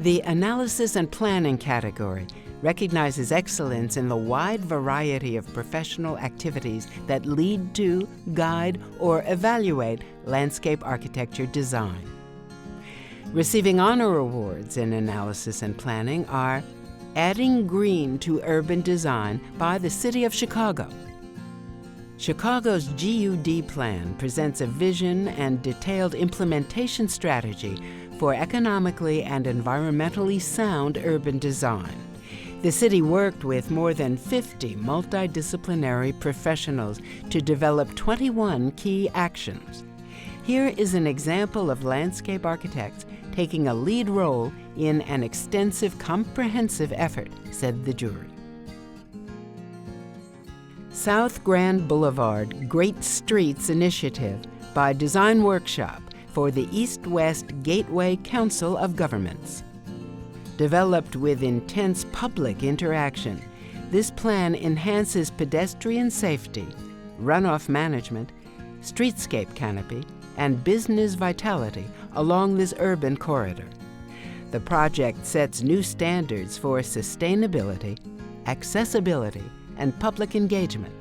The analysis and planning category recognizes excellence in the wide variety of professional activities that lead to, guide, or evaluate landscape architecture design. Receiving honor awards in analysis and planning are Adding Green to Urban Design by the City of Chicago. Chicago's GUD plan presents a vision and detailed implementation strategy for economically and environmentally sound urban design. The city worked with more than 50 multidisciplinary professionals to develop 21 key actions. Here is an example of landscape architects taking a lead role in an extensive, comprehensive effort, said the jury. South Grand Boulevard Great Streets Initiative by Design Workshop for the East-West Gateway Council of Governments. Developed with intense public interaction, this plan enhances pedestrian safety, runoff management, streetscape canopy, and business vitality along this urban corridor. The project sets new standards for sustainability, accessibility, and public engagement,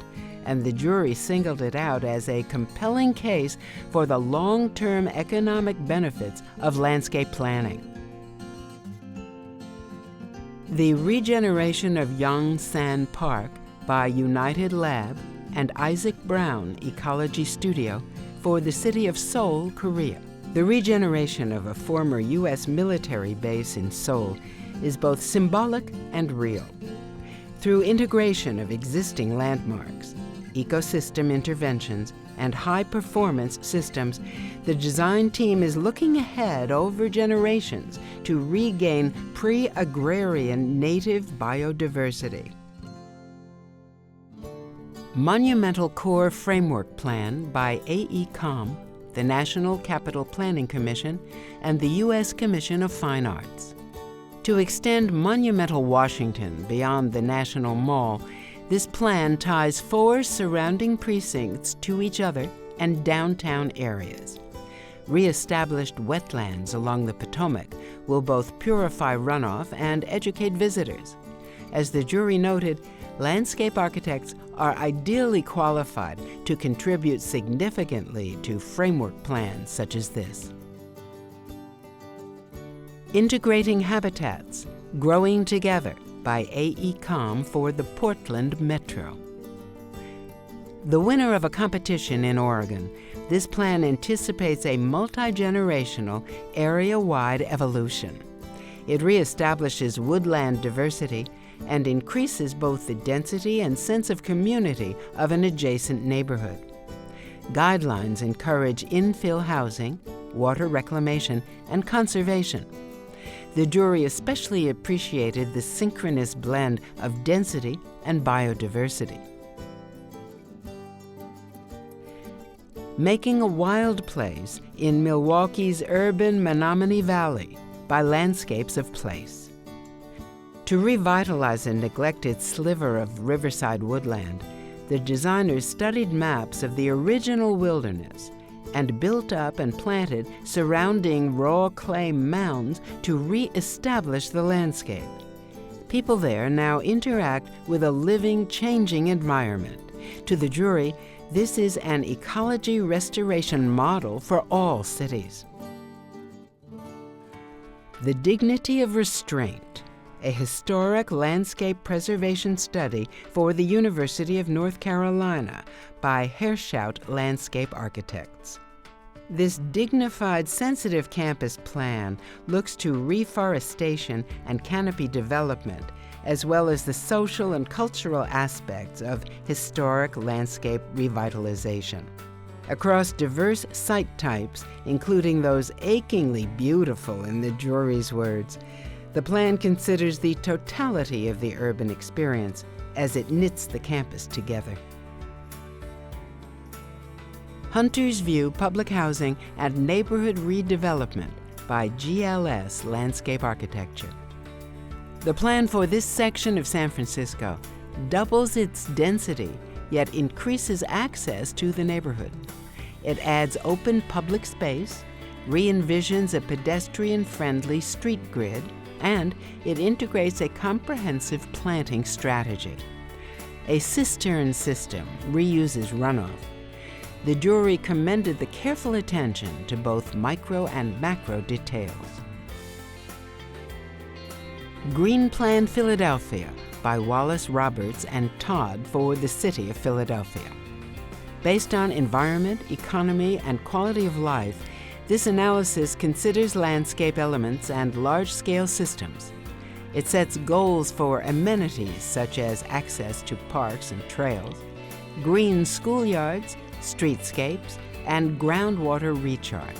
and the jury singled it out as a compelling case for the long-term economic benefits of landscape planning. The regeneration of Yongsan Park by United Lab and Isaac Brown Ecology Studio for the city of Seoul, Korea. The regeneration of a former U.S. military base in Seoul is both symbolic and real. Through integration of existing landmarks, ecosystem interventions, and high-performance systems, the design team is looking ahead over generations to regain pre-agrarian native biodiversity. Monumental Core Framework Plan by AECOM, the National Capital Planning Commission, and the U.S. Commission of Fine Arts. To extend monumental Washington beyond the National Mall, this plan ties 4 surrounding precincts to each other and downtown areas. Re-established wetlands along the Potomac will both purify runoff and educate visitors. As the jury noted, landscape architects are ideally qualified to contribute significantly to framework plans such as this. Integrating Habitats, Growing Together by AECOM for the Portland Metro. The winner of a competition in Oregon, this plan anticipates a multi-generational, area-wide evolution. It reestablishes woodland diversity and increases both the density and sense of community of an adjacent neighborhood. Guidelines encourage infill housing, water reclamation, and conservation. The jury especially appreciated the synchronous blend of density and biodiversity. Making a Wild Place in Milwaukee's urban Menominee Valley by Landscapes of Place. To revitalize a neglected sliver of riverside woodland, the designers studied maps of the original wilderness and built up and planted surrounding raw clay mounds to re-establish the landscape. People there now interact with a living, changing environment. To the jury, this is an ecology restoration model for all cities. The Dignity of Restraint, a historic landscape preservation study for the University of North Carolina by Hershout Landscape Architects. This dignified, sensitive campus plan looks to reforestation and canopy development, as well as the social and cultural aspects of historic landscape revitalization. Across diverse site types, including those achingly beautiful in the jury's words, the plan considers the totality of the urban experience as it knits the campus together. Hunter's View Public Housing and Neighborhood Redevelopment by GLS Landscape Architecture. The plan for this section of San Francisco doubles its density, yet increases access to the neighborhood. It adds open public space, re-envisions a pedestrian-friendly street grid, and it integrates a comprehensive planting strategy. A cistern system reuses runoff. The jury commended the careful attention to both micro and macro details. Green Plan Philadelphia by Wallace Roberts and Todd for the City of Philadelphia. Based on environment, economy, and quality of life, this analysis considers landscape elements and large-scale systems. It sets goals for amenities such as access to parks and trails, green schoolyards, streetscapes, and groundwater recharge.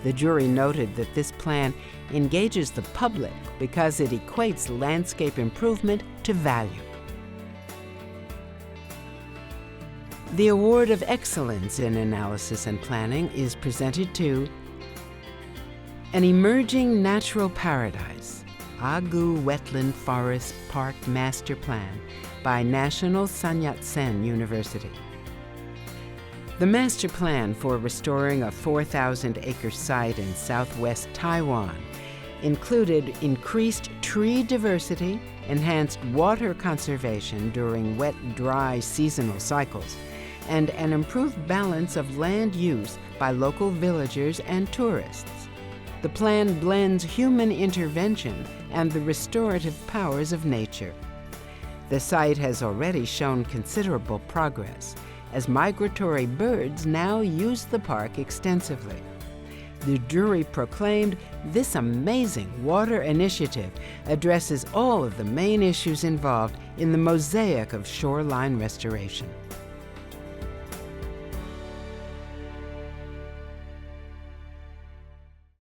The jury noted that this plan engages the public because it equates landscape improvement to value. The Award of Excellence in Analysis and Planning is presented to An Emerging Natural Paradise, Agu Wetland Forest Park Master Plan by National Sun Yat-sen University. The master plan for restoring a 4,000-acre site in southwest Taiwan included increased tree diversity, enhanced water conservation during wet-dry seasonal cycles, and an improved balance of land use by local villagers and tourists. The plan blends human intervention and the restorative powers of nature. The site has already shown considerable progress, as migratory birds now use the park extensively. The jury proclaimed this amazing water initiative addresses all of the main issues involved in the mosaic of shoreline restoration.